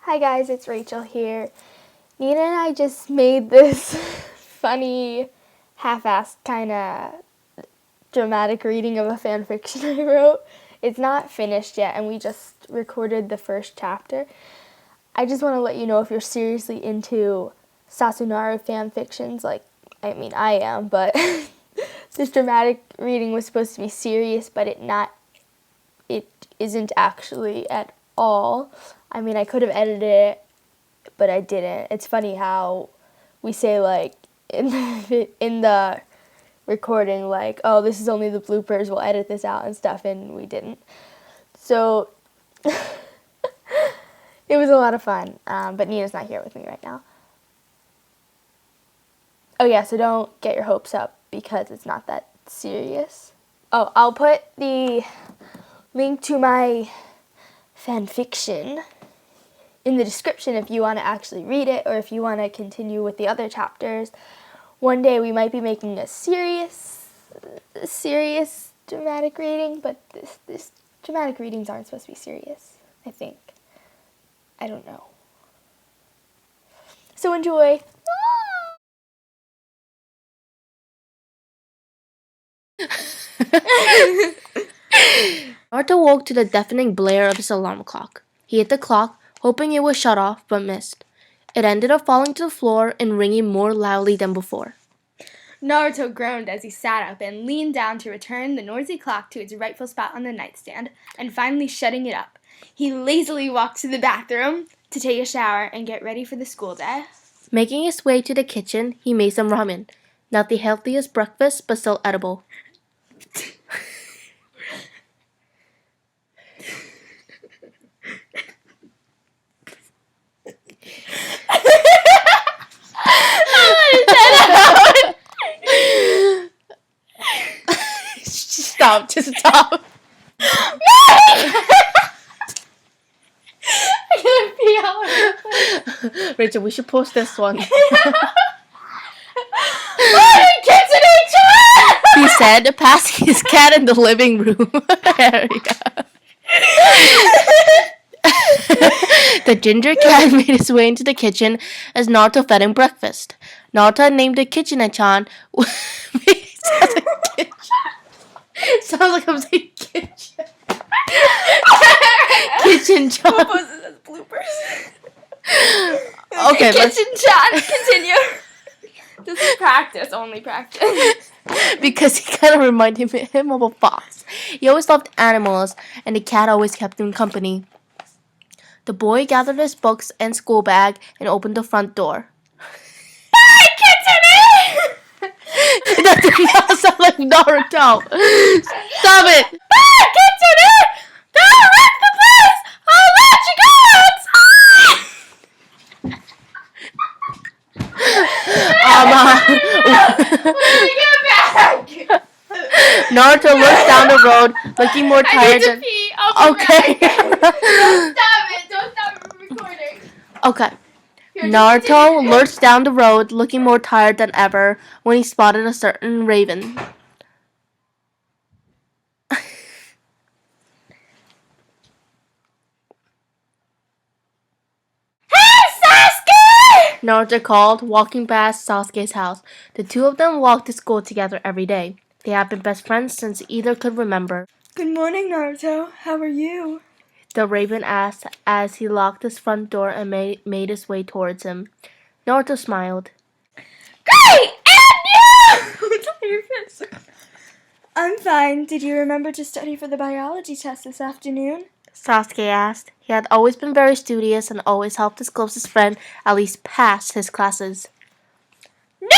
Hi guys, it's Rachel here. Nina and I just made this funny, half-assed kind of dramatic reading of a fan fiction I wrote. It's not finished yet and we just recorded the first chapter. I just want to let you know if you're seriously into SasuNaru fan fictions, I am, but this dramatic reading was supposed to be serious, but it isn't actually at all. I could have edited it, but I didn't. It's funny how we say in the recording oh, this is only the bloopers, we'll edit this out and stuff, and we didn't. So it was a lot of fun, but Nina's not here with me right now. Oh yeah, so don't get your hopes up because it's not that serious. Oh, I'll put the link to my fan fiction in the description if you want to actually read it or if you want to continue with the other chapters. One day we might be making a serious dramatic reading, but this dramatic readings aren't supposed to be serious, I think. I don't know. So enjoy. Naruto woke to the deafening blare of his alarm clock. He hit the clock, hoping it would shut off, but missed. It ended up falling to the floor and ringing more loudly than before. Naruto groaned as he sat up and leaned down to return the noisy clock to its rightful spot on the nightstand, and finally shutting it up. He lazily walked to the bathroom to take a shower and get ready for the school day. Making his way to the kitchen, he made some ramen. Not the healthiest breakfast, but still edible. Just stop. Rachel, we should post this one. He said, passing his cat in the living room area. The ginger cat made his way into the kitchen as Naruto fed him breakfast. Naruto named the kitchen-chan. Sounds like I'm saying kitchen. Kitchen-chan. We'll post this as bloopers. Okay, Kitchen-chan, continue. This is practice, only practice. Because he kind of reminded him of a fox. He always loved animals, and the cat always kept him company. The boy gathered his books and school bag and opened the front door. That did not sound like Naruto. Stop it! Kitsune! Don't wreck the place! I'll let you go outside! Let me get back! Naruto looked down the road, looking more tired I need to pee. I'll be Okay. back. Don't stop recording. Okay. Naruto lurched down the road, looking more tired than ever, when he spotted a certain raven. Hey, Sasuke! Naruto called, walking past Sasuke's house. The two of them walked to school together every day. They had been best friends since either could remember. Good morning, Naruto. How are you? The raven asked as he locked his front door and made his way towards him. Naruto smiled. Great! And you! I'm fine. Did you remember to study for the biology test this afternoon? Sasuke asked. He had always been very studious and always helped his closest friend at least pass his classes. Nope!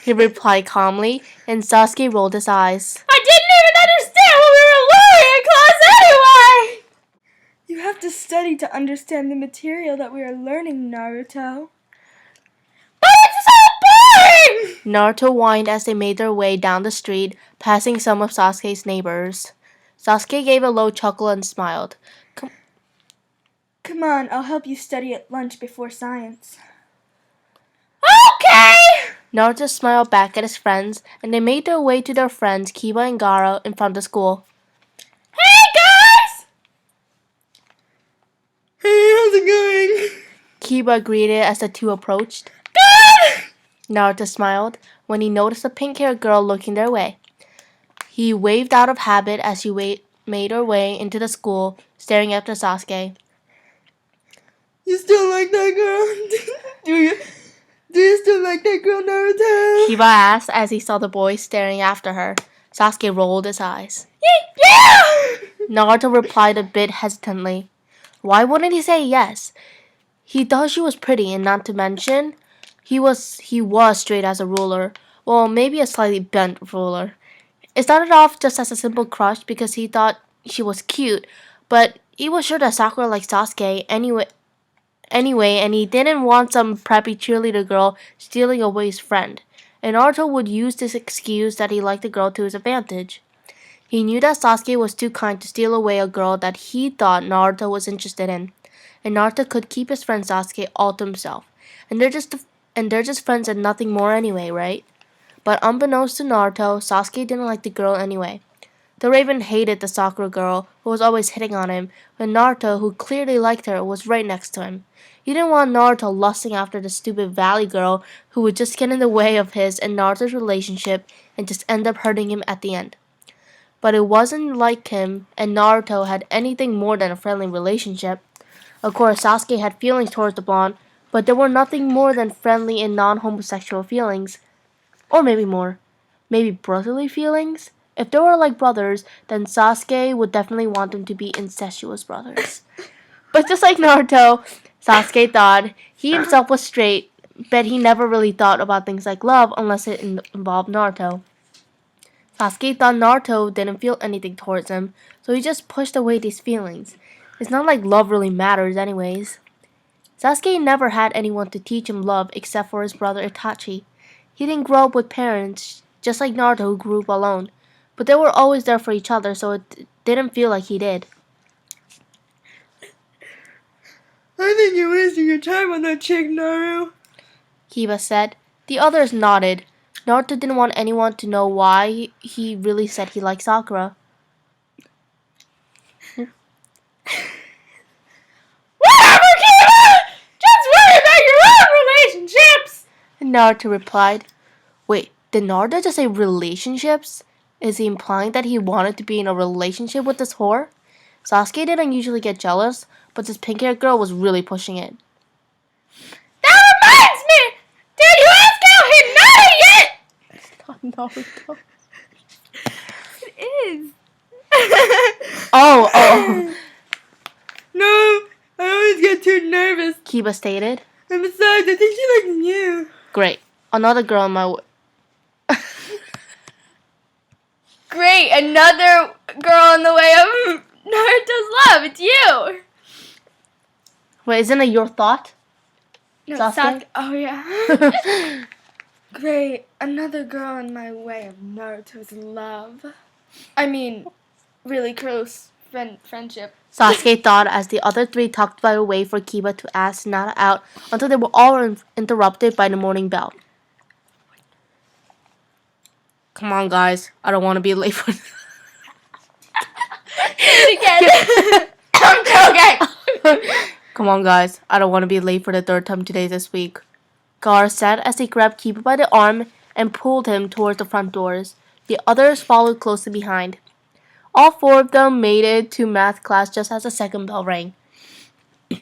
He replied calmly, and Sasuke rolled his eyes. I didn't even understand what we were learning in class anyway! You have to study to understand the material that we are learning, Naruto. But it's so boring! Naruto whined as they made their way down the street, passing some of Sasuke's neighbors. Sasuke gave a low chuckle and smiled. Come on, I'll help you study at lunch before science. Okay! Naruto smiled back at his friends, and they made their way to their friends Kiba and Gaara in front of the school. Hey, guys! Hey, how's it going? Kiba greeted as the two approached. Naruto smiled when he noticed a pink-haired girl looking their way. He waved out of habit as she made her way into the school, staring after Sasuke. You still like that girl? Do you still like that girl, Naruto? Kiba asked as he saw the boy staring after her. Sasuke rolled his eyes. Yeah! Naruto replied a bit hesitantly. Why wouldn't he say yes? He thought she was pretty, and not to mention, he was straight as a ruler. Well, maybe a slightly bent ruler. It started off just as a simple crush because he thought she was cute, but he was sure that Sakura liked Sasuke anyway, and he didn't want some preppy cheerleader girl stealing away his friend. And Naruto would use this excuse that he liked the girl to his advantage. He knew that Sasuke was too kind to steal away a girl that he thought Naruto was interested in, and Naruto could keep his friend Sasuke all to himself. And they're just friends and nothing more anyway, right? But unbeknownst to Naruto, Sasuke didn't like the girl anyway. The Raven hated the Sakura girl who was always hitting on him, when Naruto, who clearly liked her, was right next to him. He didn't want Naruto lusting after the stupid Valley girl who would just get in the way of his and Naruto's relationship and just end up hurting him at the end. But it wasn't like him and Naruto had anything more than a friendly relationship. Of course, Sasuke had feelings towards the blonde, but there were nothing more than friendly and non-homosexual feelings. Or maybe more. Maybe brotherly feelings? If they were like brothers, then Sasuke would definitely want them to be incestuous brothers. But just like Naruto, Sasuke thought he himself was straight, but he never really thought about things like love unless it involved Naruto. Sasuke thought Naruto didn't feel anything towards him, so he just pushed away these feelings. It's not like love really matters anyways. Sasuke never had anyone to teach him love except for his brother Itachi. He didn't grow up with parents, just like Naruto who grew up alone, but they were always there for each other, so it didn't feel like he did. I think you're wasting your time on that chick, Naru. Kiba said. The others nodded. Naruto didn't want anyone to know why he really said he liked Sakura. Whatever, Kiba! Just worry about your own relationships! Naruto replied. Wait, did Naruto just say relationships? Is he implying that he wanted to be in a relationship with this whore? Sasuke didn't usually get jealous, but this pink-haired girl was really pushing it. That reminds me! Did you ask how Hinata yet? It's not Naruto. It is. Oh. No, I always get too nervous. Kiba stated. And besides, I think she likes you. Great. Another girl in my Great, another girl in the way of Naruto's love. It's you. Wait, isn't it your thought? No, Sasuke? Oh yeah. Great, another girl in my way of Naruto's love. I mean, really close friendship. Sasuke thought as the other three tucked away for Kiba to ask Hinata out until they were all interrupted by the morning bell. Come on, guys. I don't want to be late for Again. I'm joking. Come on, guys. I don't want to be late for the third time today this week. Gar said as he grabbed Kiba by the arm and pulled him towards the front doors. The others followed closely behind. All four of them made it to math class just as the second bell rang. No.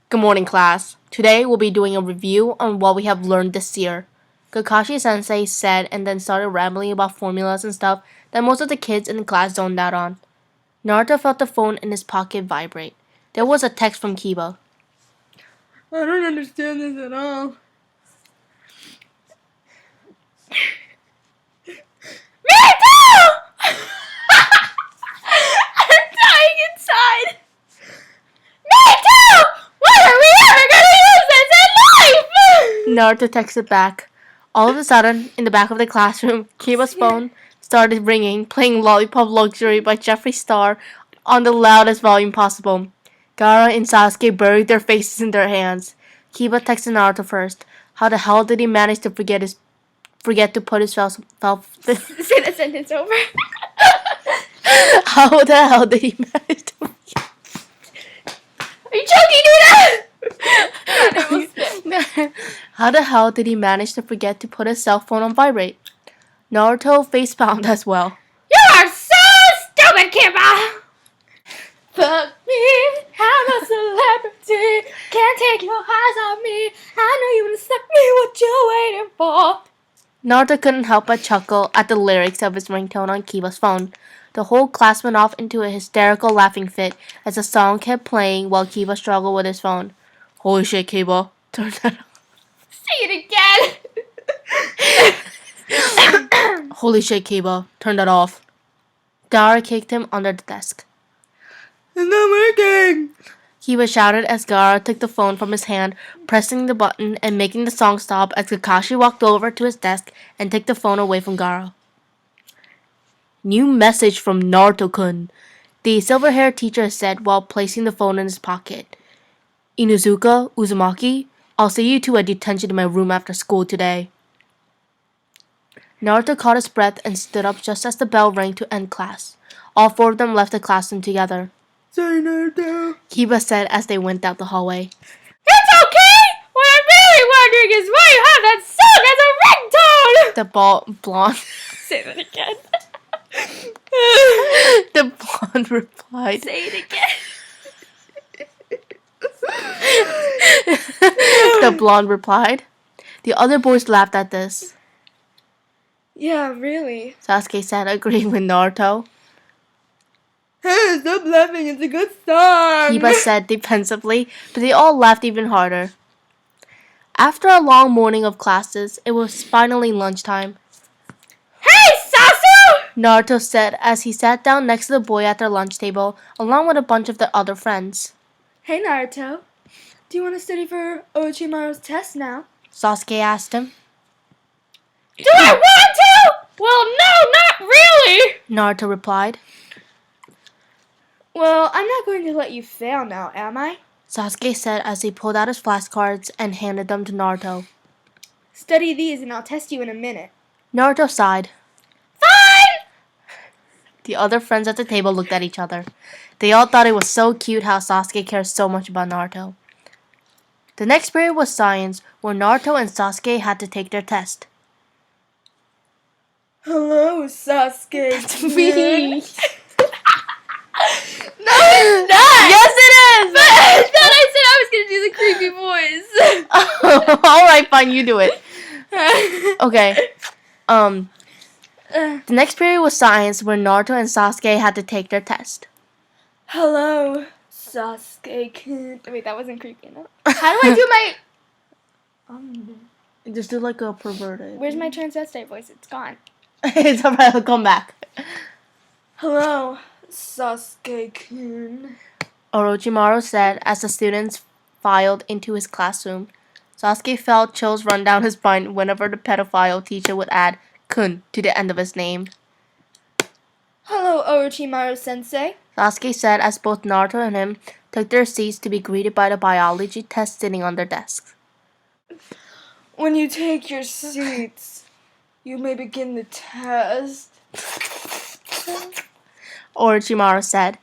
Good morning, class. Today we'll be doing a review on what we have learned this year. Kakashi-sensei said and then started rambling about formulas and stuff that most of the kids in the class zoned out on. Naruto felt the phone in his pocket vibrate. There was a text from Kiba. I don't understand this at all. Me too! I'm dying inside. Me too! When are we ever gonna use this in life? Naruto texted back. All of a sudden, in the back of the classroom, Kiba's phone started ringing, playing Lollipop Luxury by Jeffree Star on the loudest volume possible. Gaara and Sasuke buried their faces in their hands. Kiba texted Naruto first. How the hell did he manage to forget to put his Say the sentence over. How the hell did he manage to forget? Are you How the hell did he manage to forget to put his cell phone on vibrate? Naruto facepalmed as well. You are so stupid, Kiba! Fuck me, I'm a celebrity. Can't take your eyes off me. I know you wanna suck me, what you waiting for? Naruto couldn't help but chuckle at the lyrics of his ringtone on Kiba's phone. The whole class went off into a hysterical laughing fit as the song kept playing while Kiba struggled with his phone. Holy shit, Kiba. Turn that off. Say it again! Holy shit, Kiba. Turn that off. Gaara kicked him under the desk. It's not working! Kiba shouted as Gaara took the phone from his hand, pressing the button and making the song stop as Kakashi walked over to his desk and took the phone away from Gaara. New message from Naruto-kun, the silver-haired teacher said while placing the phone in his pocket. Inuzuka, Uzumaki, I'll see you two at detention in my room after school today. Naruto caught his breath and stood up just as the bell rang to end class. All four of them left the classroom together. Sorry, Naruto. Kiba said as they went down the hallway. It's okay! What I'm really wondering is why you have that song as a ringtone! The blonde Say that again. The blonde replied. Say it again. The blonde replied. The other boys laughed at this. Yeah, really. Sasuke said, agreeing with Naruto. Hey, stop laughing, it's a good song! Kiba said defensively, but they all laughed even harder. After a long morning of classes, it was finally lunchtime. Hey, Sasu! Naruto said as he sat down next to the boy at their lunch table, along with a bunch of their other friends. Hey, Naruto. Do you want to study for Orochimaru's test now? Sasuke asked him. Do I want to? Well, no, not really. Naruto replied. Well, I'm not going to let you fail now, am I? Sasuke said as he pulled out his flashcards and handed them to Naruto. Study these and I'll test you in a minute. Naruto sighed. Fine! The other friends at the table looked at each other. They all thought it was so cute how Sasuke cares so much about Naruto. The next period was science, where Naruto and Sasuke had to take their test. Hello, Sasuke. That's me. No, it's not! Yes, it is! But then I said I was going to do the creepy voice. Alright, fine, you do it. Okay. The next period was science, where Naruto and Sasuke had to take their test. Hello, Sasuke-kun. Wait, that wasn't creepy enough. How do I do my... Just do like a perverted. Where's my transvestite voice? It's gone. It's alright, I'll come back. Hello, Sasuke-kun. Orochimaru said as the students filed into his classroom. Sasuke felt chills run down his spine whenever the pedophile teacher would add kun to the end of his name. Hello, Orochimaru-sensei. Sasuke said as both Naruto and him took their seats to be greeted by the biology test sitting on their desks. When you take your seats, you may begin the test. Orochimaru said.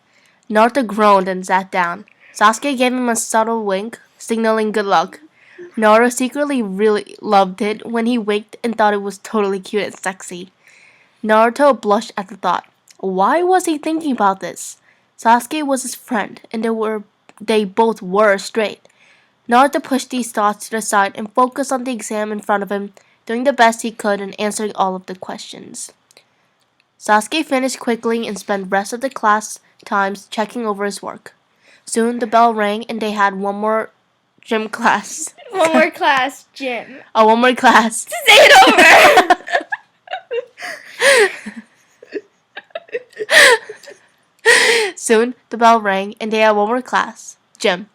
Naruto groaned and sat down. Sasuke gave him a subtle wink, signaling good luck. Naruto secretly really loved it when he winked and thought it was totally cute and sexy. Naruto blushed at the thought. Why was he thinking about this? Sasuke was his friend, and they both were straight. Naruto pushed these thoughts to the side and focused on the exam in front of him, doing the best he could and answering all of the questions. Sasuke finished quickly and spent the rest of the class times checking over his work. Soon the bell rang and they had one more gym class. One more class, gym. Oh, one more class. Say it over! Soon the bell rang and they had one more class, gym.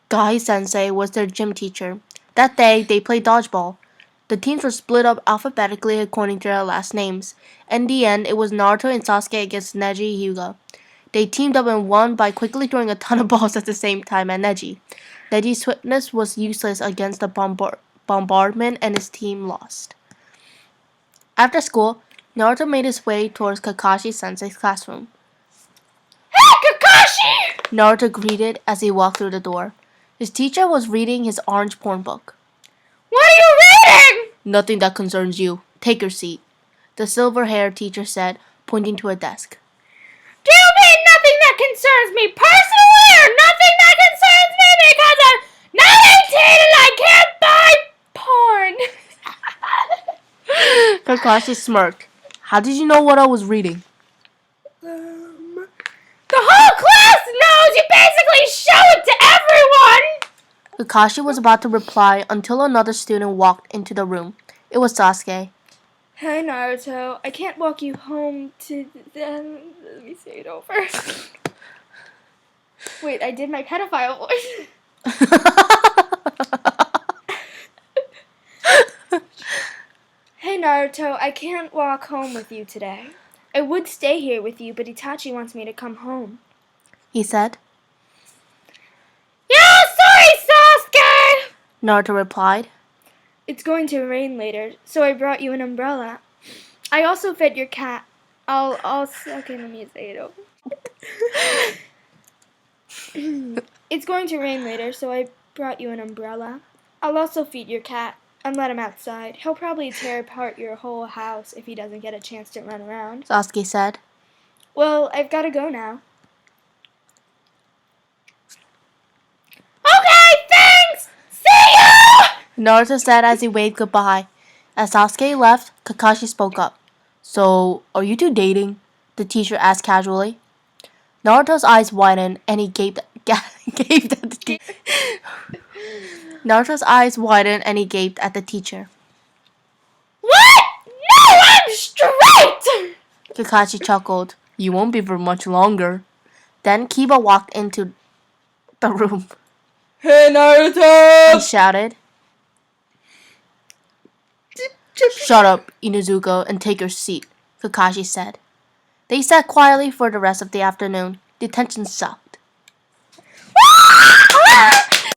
Gai-sensei was their gym teacher. That day they played dodgeball. The teams were split up alphabetically according to their last names. In the end, it was Naruto and Sasuke against Neji Hyuga. They teamed up and won by quickly throwing a ton of balls at the same time at Neji. Neji's swiftness was useless against the bombardment and his team lost. After school, Naruto made his way towards Kakashi-sensei's classroom. Hey, Kakashi! Naruto greeted as he walked through the door. His teacher was reading his orange porn book. What are you reading? Nothing that concerns you. Take your seat, the silver-haired teacher said, pointing to a desk. Do you mean nothing that concerns me personally or nothing that concerns me because I'm not 18 and I can't buy porn? Kakashi smirked. How did you know what I was reading? The whole class knows! You basically show it to everyone! Kakashi was about to reply until another student walked into the room. It was Sasuke. Hi, Naruto. I can't walk you home to... let me say it over. Wait, I did my pedophile voice. Hey, Naruto. I can't walk home with you today. I would stay here with you, but Itachi wants me to come home. He said. Yeah, sorry, Sasuke! Naruto replied. It's going to rain later, so I brought you an umbrella. I also fed your cat. Okay, let me say it over. It's going to rain later, so I brought you an umbrella. I'll also feed your cat and let him outside. He'll probably tear apart your whole house if he doesn't get a chance to run around. Sasuke said. Well, I've got to go now. Okay, thanks! See ya! Naruto said as he waved goodbye. As Sasuke left, Kakashi spoke up. So, are you two dating? The teacher asked casually. Naruto's eyes widened and he gaped at the teacher. Naruto's eyes widened and he gaped at the teacher. What? No, I'm straight! Kakashi chuckled. You won't be for much longer. Then Kiba walked into the room. Hey, He Naruto! shouted. Shut up, Inuzuka, and take your seat, Kakashi said. They sat quietly for the rest of the afternoon. The tension sucked.